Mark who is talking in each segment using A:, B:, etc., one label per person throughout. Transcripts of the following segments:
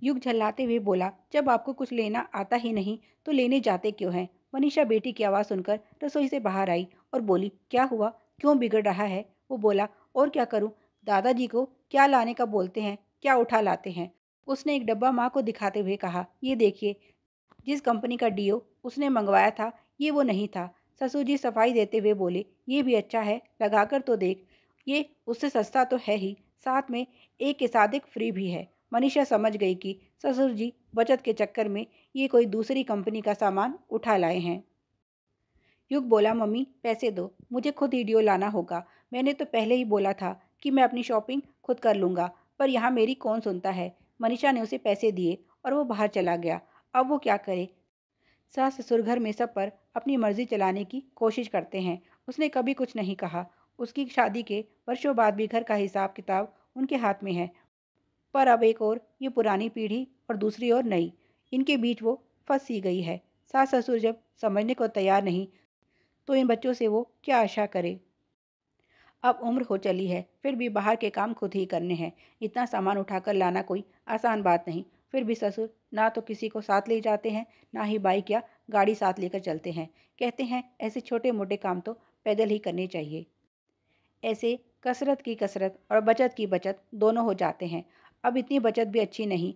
A: युग झल्लाते हुए बोला, जब आपको कुछ लेना आता ही नहीं तो लेने जाते क्यों हैं? मनीषा बेटी की आवाज़ सुनकर रसोई से बाहर आई और बोली, क्या हुआ? क्यों बिगड़ रहा है? वो बोला, और क्या करूं? दादाजी को क्या लाने का बोलते हैं, क्या उठा लाते हैं? उसने एक डब्बा माँ को दिखाते हुए कहा, ये देखिए, जिस कंपनी का डीओ उसने मंगवाया था, ये वो नहीं था। ससुर जी सफाई देते हुए बोले, ये भी अच्छा है, लगाकर तो देख। ये उससे सस्ता तो है ही, साथ में एक के साथ एक फ्री भी है। मनीषा समझ गई कि ससुर जी बचत के चक्कर में ये कोई दूसरी कंपनी का सामान उठा लाए हैं। युग बोला, मम्मी पैसे दो, मुझे खुद ही डीओ लाना होगा। मैंने तो पहले ही बोला था कि मैं अपनी शॉपिंग खुद कर लूँगा, पर यहाँ मेरी कौन सुनता है। मनीषा ने उसे पैसे दिए और वो बाहर चला गया। अब वो क्या करे? सास ससुर घर में सब पर अपनी मर्जी चलाने की कोशिश करते हैं। उसने कभी कुछ नहीं कहा। उसकी शादी के वर्षों बाद भी घर का हिसाब किताब उनके हाथ में है। पर अब एक और ये पुरानी पीढ़ी और दूसरी ओर नई, इनके बीच वो फंस सी गई है। सास ससुर जब समझने को तैयार नहीं तो इन बच्चों से वो क्या आशा करे। अब उम्र हो चली है, फिर भी बाहर के काम खुद ही करने हैं। इतना सामान उठाकर लाना कोई आसान बात नहीं। फिर भी ससुर ना तो किसी को साथ ले जाते हैं, ना ही बाइक या गाड़ी साथ लेकर चलते हैं। कहते हैं ऐसे छोटे मोटे काम तो पैदल ही करने चाहिए। ऐसे कसरत की कसरत और बचत की बचत दोनों हो जाते हैं। अब इतनी बचत भी अच्छी नहीं।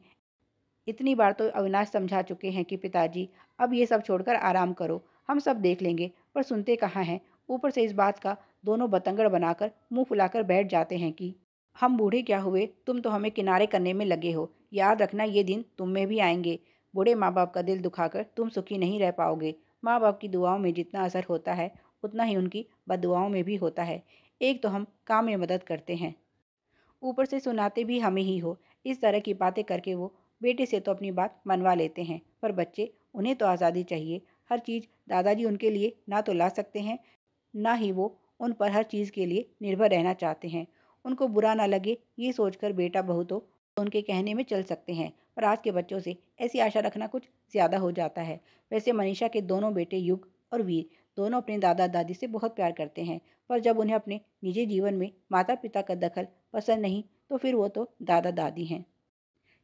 A: इतनी बार तो अविनाश समझा चुके हैं कि पिताजी, अब ये सब छोड़कर आराम करो, हम सब देख लेंगे, पर सुनते कहाँ हैं। ऊपर से इस बात का दोनों बतंगड़ बनाकर मुंह फुलाकर बैठ जाते हैं कि हम बूढ़े क्या हुए, तुम तो हमें किनारे करने में लगे हो। याद रखना ये दिन तुम में भी आएंगे। बूढ़े माँ बाप का दिल दुखाकर तुम सुखी नहीं रह पाओगे। माँ बाप की दुआओं में जितना असर होता है उतना ही उनकी बददुआओं में भी होता है। एक तो हम काम में मदद करते हैं, ऊपर से सुनाते भी हमें ही हो। इस तरह की बातें करके वो बेटे से तो अपनी बात मनवा लेते हैं, पर बच्चे, उन्हें तो आज़ादी चाहिए। हर चीज़ दादाजी उनके लिए ना तो ला सकते हैं, ना ही वो उन पर हर चीज़ के लिए निर्भर रहना चाहते हैं। उनको बुरा ना लगे ये सोचकर बेटा बहू तो उनके कहने में चल सकते हैं, पर आज के बच्चों से ऐसी आशा रखना कुछ ज़्यादा हो जाता है। वैसे मनीषा के दोनों बेटे युग और वीर दोनों अपने दादा दादी से बहुत प्यार करते हैं, पर जब उन्हें अपने निजी जीवन में माता पिता का दखल पसंद नहीं तो फिर वो तो दादा दादी हैं,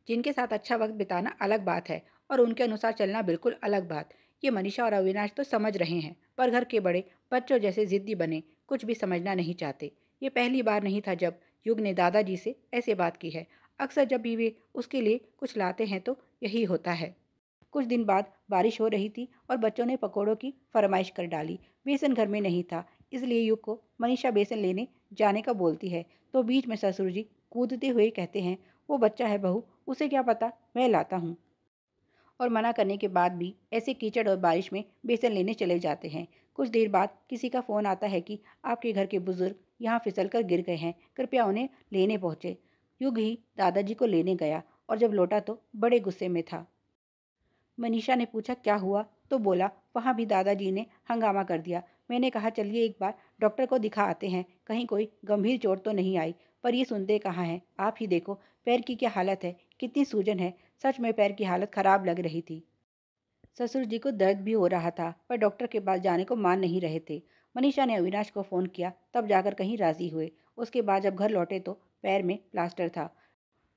A: जिनके साथ अच्छा वक्त बिताना अलग बात है और उनके अनुसार चलना बिल्कुल अलग बात। ये मनीषा और अविनाश तो समझ रहे हैं, पर घर के बड़े बच्चों जैसे जिद्दी बने कुछ भी समझना नहीं चाहते। ये पहली बार नहीं था जब युग ने दादाजी से ऐसे बात की है। अक्सर जब भी वे उसके लिए कुछ लाते हैं तो यही होता है। कुछ दिन बाद बारिश हो रही थी और बच्चों ने पकौड़ों की फरमाइश कर डाली। बेसन घर में नहीं था, इसलिए युग को मनीषा बेसन लेने जाने का बोलती है, तो बीच में ससुर जी कूदते हुए कहते हैं, वो बच्चा है बहू, उसे क्या पता, मैं लाता हूँ। और मना करने के बाद भी ऐसे कीचड़ और बारिश में बेसन लेने चले जाते हैं। कुछ देर बाद किसी का फ़ोन आता है कि आपके घर के बुजुर्ग यहाँ फिसल कर गिर गए हैं, कृपया उन्हें लेने पहुँचे। युग ही दादाजी को लेने गया और जब लौटा तो बड़े गुस्से में था। मनीषा ने पूछा, क्या हुआ? तो बोला, वहाँ भी दादाजी ने हंगामा कर दिया। मैंने कहा चलिए एक बार डॉक्टर को दिखा आते हैं, कहीं कोई गंभीर चोट तो नहीं आई। पर ये सुनते कहाँ हैं। आप ही देखो पैर की क्या हालत है, कितनी सूजन है। सच में पैर की हालत खराब लग रही थी। ससुर जी को दर्द भी हो रहा था, पर डॉक्टर के पास जाने को मान नहीं रहे थे। मनीषा ने अविनाश को फ़ोन किया, तब जाकर कहीं राजी हुए। उसके बाद जब घर लौटे तो पैर में प्लास्टर था।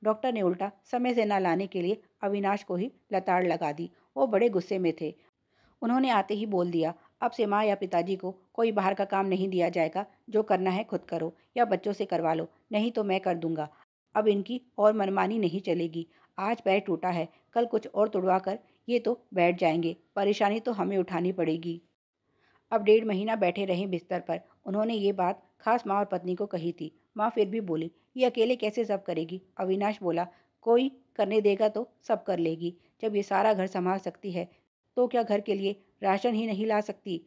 A: डॉक्टर ने उल्टा समय से ना लाने के लिए अविनाश को ही लताड़ लगा दी। वो बड़े गुस्से में थे। उन्होंने आते ही बोल दिया, अब से माँ या पिताजी को कोई बाहर का काम नहीं दिया जाएगा। जो करना है खुद करो या बच्चों से करवा लो, नहीं तो मैं कर दूंगा। अब इनकी और मनमानी नहीं चलेगी। आज पैर टूटा है, कल कुछ और तुड़वा कर ये तो बैठ जाएंगे। परेशानी तो हमें उठानी पड़ेगी। अब 1.5 महीना बैठे रहे बिस्तर पर। उन्होंने ये बात खास माँ और पत्नी को कही थी। माँ फिर भी बोली, ये अकेले कैसे सब करेगी? अविनाश बोला, कोई करने देगा तो सब कर लेगी। जब ये सारा घर संभाल सकती है तो क्या घर के लिए राशन ही नहीं ला सकती?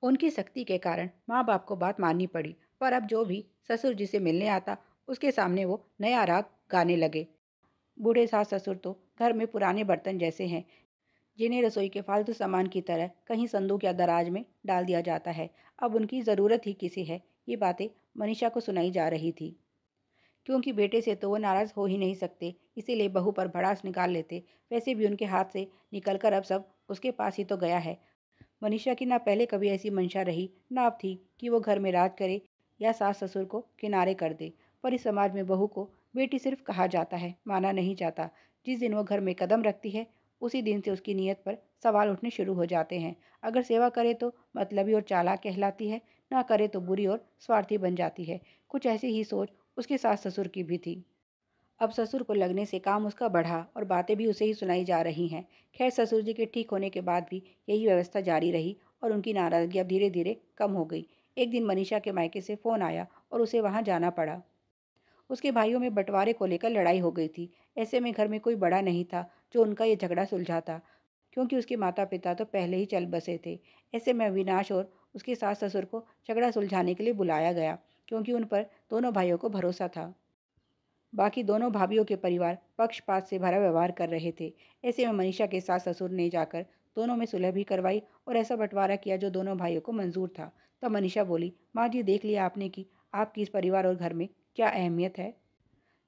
A: उनकी सख्ती के कारण माँ बाप को बात माननी पड़ी। पर अब जो भी ससुर जी से मिलने आता उसके सामने वो नया राग गाने लगे। बूढ़े सास ससुर तो घर में पुराने बर्तन जैसे हैं, जिन्हें रसोई के फालतू सामान की तरह कहीं संदूक या दराज में डाल दिया जाता है। अब उनकी ज़रूरत ही किसी है। ये बातें मनीषा को सुनाई जा रही थी, क्योंकि बेटे से तो वो नाराज़ हो ही नहीं सकते, इसीलिए बहू पर भड़ास निकाल लेते। वैसे भी उनके हाथ से निकलकर अब सब उसके पास ही तो गया है। मनीषा की ना पहले कभी ऐसी मंशा रही, ना अब थी कि वो घर में राज करे या सास ससुर को किनारे कर दे। पर इस समाज में बहू को बेटी सिर्फ कहा जाता है, माना नहीं जाता। जिस दिन वो घर में कदम रखती है, उसी दिन से उसकी नीयत पर सवाल उठने शुरू हो जाते हैं। अगर सेवा करे तो मतलबी और चालाक कहलाती है, ना करे तो बुरी और स्वार्थी बन जाती है। कुछ ऐसी ही सोच उसके सास ससुर की भी थी। अब ससुर को लगने से काम उसका बढ़ा और बातें भी उसे ही सुनाई जा रही हैं। खैर, ससुर जी के ठीक होने के बाद भी यही व्यवस्था जारी रही और उनकी नाराज़गी अब धीरे धीरे कम हो गई। एक दिन मनीषा के मायके से फ़ोन आया और उसे वहाँ जाना पड़ा। उसके भाइयों में बंटवारे को लेकर लड़ाई हो गई थी। ऐसे में घर में कोई बड़ा नहीं था जो उनका ये झगड़ा सुलझाता, क्योंकि उसके माता पिता तो पहले ही चल बसे थे। ऐसे में अविनाश और उसके सास ससुर को झगड़ा सुलझाने के लिए बुलाया गया, क्योंकि उन पर दोनों भाइयों को भरोसा था। बाकी दोनों भाभीयों के परिवार पक्षपात से भरा व्यवहार कर रहे थे। ऐसे में मनीषा के सास ससुर ने जाकर दोनों में सुलह भी करवाई और ऐसा बंटवारा किया जो दोनों भाइयों को मंजूर था। तब मनीषा बोली, माँ जी, देख लिया आपने कि आपकी इस परिवार और घर में क्या अहमियत है।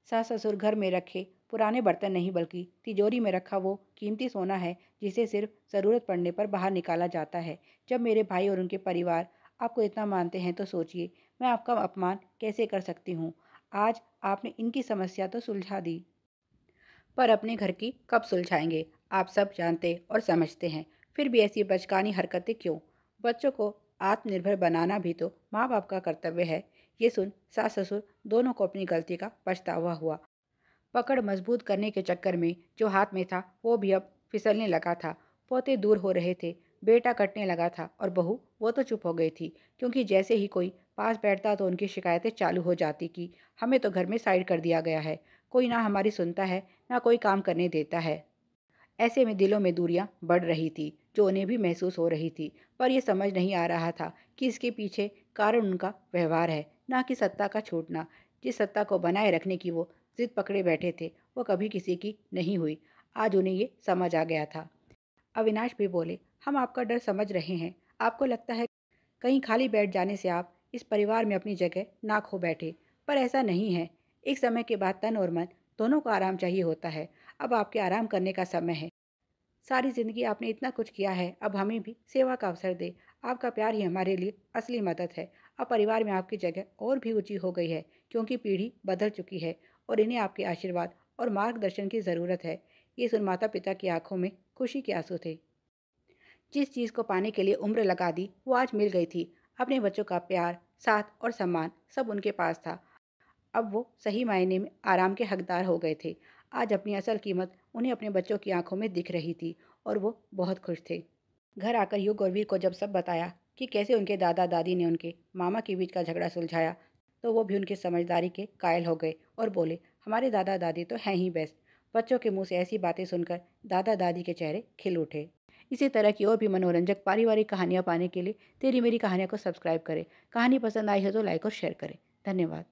A: सास ससुर घर में रखे पुराने बर्तन नहीं, बल्कि तिजोरी में रखा वो कीमती सोना है जिसे सिर्फ ज़रूरत पड़ने पर बाहर निकाला जाता है। जब मेरे भाई और उनके परिवार आपको इतना मानते हैं तो सोचिए मैं आपका अपमान कैसे कर सकती हूँ। आज आपने इनकी समस्या तो सुलझा दी, पर अपने घर की कब सुलझाएंगे। आप सब जानते और समझते हैं, फिर भी ऐसी बचकानी हरकतें क्यों। बच्चों को आत्मनिर्भर बनाना भी तो माँ बाप का कर्तव्य है। ये सुन सास ससुर दोनों को अपनी गलती का पछतावा हुआ। पकड़ मजबूत करने के चक्कर में जो हाथ में था वो भी अब फिसलने लगा था। पोते दूर हो रहे थे, बेटा कटने लगा था और बहू वो तो चुप हो गई थी, क्योंकि जैसे ही कोई पास बैठता तो उनकी शिकायतें चालू हो जाती कि हमें तो घर में साइड कर दिया गया है, कोई ना हमारी सुनता है, ना कोई काम करने देता है। ऐसे में दिलों में दूरियां बढ़ रही थी, जो उन्हें भी महसूस हो रही थी। पर यह समझ नहीं आ रहा था कि इसके पीछे कारण उनका व्यवहार है, ना कि सत्ता का छूटना। जिस सत्ता को बनाए रखने की वो जिद पकड़े बैठे थे, वो कभी किसी की नहीं हुई। आज उन्हें ये समझ आ गया था। अविनाश भी बोले, हम आपका डर समझ रहे हैं। आपको लगता है कहीं खाली बैठ जाने से आप इस परिवार में अपनी जगह ना खो बैठे, पर ऐसा नहीं है। एक समय के बाद तन और मन दोनों को आराम चाहिए होता है। अब आपके आराम करने का समय है। सारी ज़िंदगी आपने इतना कुछ किया है, अब हमें भी सेवा का अवसर दें। आपका प्यार ही हमारे लिए असली मदद है। अब परिवार में आपकी जगह और भी ऊँची हो गई है, क्योंकि पीढ़ी बदल चुकी है और इन्हें आपके आशीर्वाद और मार्गदर्शन की ज़रूरत है। ये सुन माता-पिता की आँखों में खुशी के आँसू थे। जिस चीज़ को पाने के लिए उम्र लगा दी, वो आज मिल गई थी। अपने बच्चों का प्यार, साथ और सम्मान सब उनके पास था। अब वो सही मायने में आराम के हकदार हो गए थे। आज अपनी असल कीमत उन्हें अपने बच्चों की आंखों में दिख रही थी और वो बहुत खुश थे। घर आकर युग और वीर को जब सब बताया कि कैसे उनके दादा दादी ने उनके मामा के बीच का झगड़ा सुलझाया, तो वो भी उनकी समझदारी के कायल हो गए और बोले, हमारे दादा दादी तो हैं ही बेस्ट। बच्चों के मुंह से ऐसी बातें सुनकर दादा दादी के चेहरे खिल उठे। इसी तरह की और भी मनोरंजक पारिवारिक कहानियाँ पाने के लिए तेरी मेरी कहानियाँ को सब्सक्राइब करें। कहानी पसंद आई हो तो लाइक और शेयर करें। धन्यवाद।